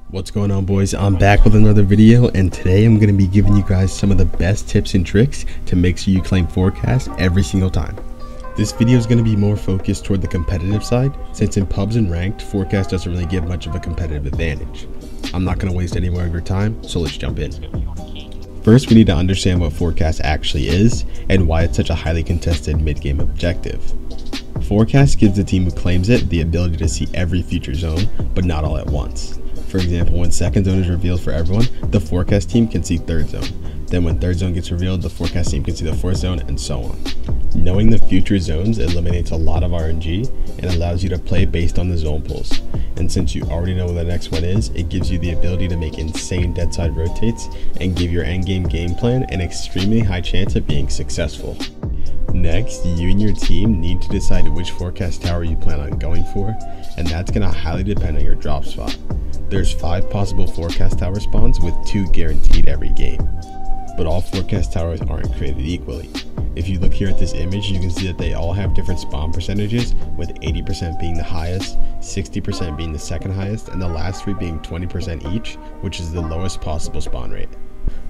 What's going on, boys? I'm back with another video, and today I'm going to be giving you guys some of the best tips and tricks to make sure you claim forecast every single time. This video is going to be more focused toward the competitive side, since in pubs and ranked, forecast doesn't really give much of a competitive advantage. I'm not going to waste any more of your time, so let's jump in. First, we need to understand what forecast actually is and why it's such a highly contested mid-game objective. Forecast gives the team who claims it the ability to see every future zone, but not all at once. For example, when second zone is revealed for everyone, the forecast team can see third zone. Then when third zone gets revealed, the forecast team can see the fourth zone, and so on. Knowing the future zones eliminates a lot of RNG and allows you to play based on the zone pulls. And since you already know what the next one is, it gives you the ability to make insane dead side rotates and give your endgame game plan an extremely high chance of being successful. Next, you and your team need to decide which forecast tower you plan on going for, and that's going to highly depend on your drop spot. There's 5 possible forecast tower spawns with 2 guaranteed every game, but all forecast towers aren't created equally. If you look here at this image, you can see that they all have different spawn percentages, with 80% being the highest, 60% being the second highest, and the last 3 being 20% each, which is the lowest possible spawn rate.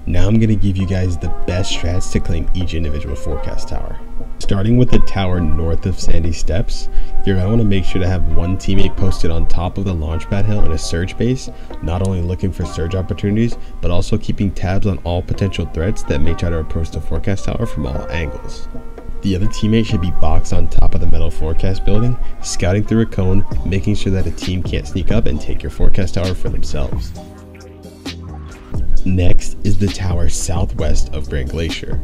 Now I'm going to give you guys the best strats to claim each individual forecast tower. Starting with the tower north of Sandy Steps, you're going to want to make sure to have one teammate posted on top of the launchpad hill in a surge base, not only looking for surge opportunities, but also keeping tabs on all potential threats that may try to approach the forecast tower from all angles. The other teammate should be boxed on top of the metal forecast building, scouting through a cone, making sure that a team can't sneak up and take your forecast tower for themselves. Next is the tower southwest of Grand Glacier.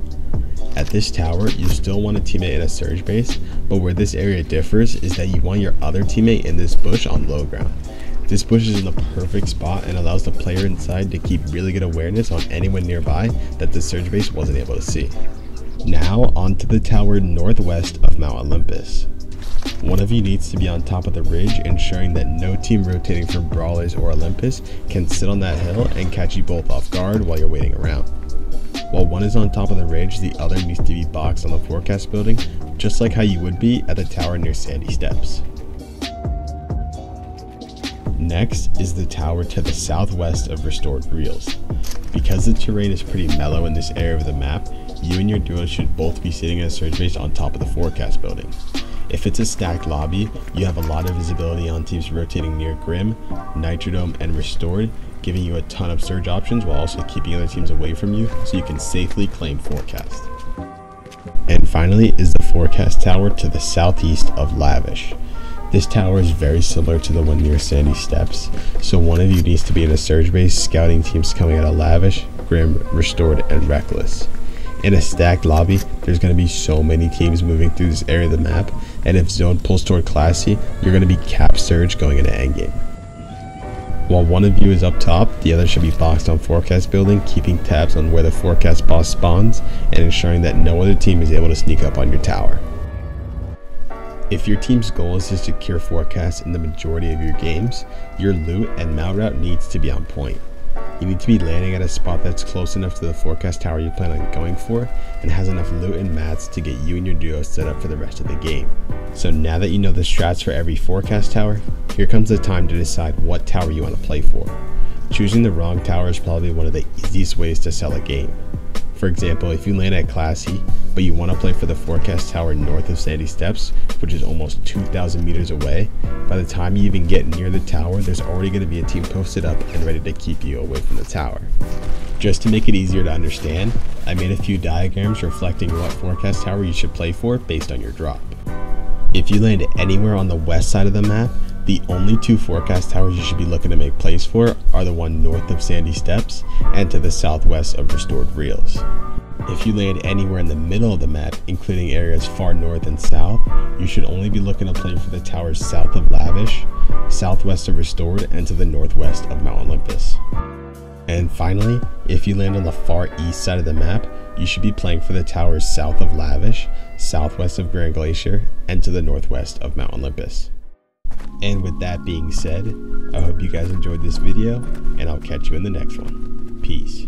At this tower, you still want a teammate in a surge base, but where this area differs is that you want your other teammate in this bush on low ground. This bush is in the perfect spot and allows the player inside to keep really good awareness on anyone nearby that the surge base wasn't able to see. Now onto the tower northwest of Mount Olympus. One of you needs to be on top of the ridge, ensuring that no team rotating from Brawlers or Olympus can sit on that hill and catch you both off guard while you're waiting around. While one is on top of the ridge, the other needs to be boxed on the forecast building, just like how you would be at the tower near Sandy Steps. Next is the tower to the southwest of Restored Reels. Because the terrain is pretty mellow in this area of the map, you and your duo should both be sitting in a surge base on top of the forecast building. If it's a stacked lobby, you have a lot of visibility on teams rotating near Grim, Nitrodome, and Restored, giving you a ton of surge options while also keeping other teams away from you so you can safely claim forecast. And finally is the forecast tower to the southeast of Lavish. This tower is very similar to the one near Sandy Steps, so one of you needs to be in a surge base scouting teams coming out of Lavish, Grim, Restored, and Reckless. In a stacked lobby, there's going to be so many teams moving through this area of the map, and if zone pulls toward Classy, you're going to be cap surge going into endgame. While one of you is up top, the other should be boxed on forecast building, keeping tabs on where the forecast boss spawns and ensuring that no other team is able to sneak up on your tower. If your team's goal is to secure forecast in the majority of your games, your loot and mount route needs to be on point. You need to be landing at a spot that's close enough to the forecast tower you plan on going for and has enough loot and mats to get you and your duo set up for the rest of the game. So now that you know the strats for every forecast tower, here comes the time to decide what tower you want to play for. Choosing the wrong tower is probably one of the easiest ways to sell a game. For example, if you land at Classy, but you want to play for the forecast tower north of Sandy Steps, which is almost 2,000 meters away, by the time you even get near the tower, there's already going to be a team posted up and ready to keep you away from the tower. Just to make it easier to understand, I made a few diagrams reflecting what forecast tower you should play for based on your drop. If you land anywhere on the west side of the map, the only 2 forecast towers you should be looking to make plays for are the one north of Sandy Steps and to the southwest of Restored Reels. If you land anywhere in the middle of the map, including areas far north and south, you should only be looking to play for the towers south of Lavish, southwest of Restored, and to the northwest of Mount Olympus. And finally, if you land on the far east side of the map, you should be playing for the towers south of Lavish, southwest of Grand Glacier, and to the northwest of Mount Olympus. And with that being said, I hope you guys enjoyed this video, and I'll catch you in the next one. Peace.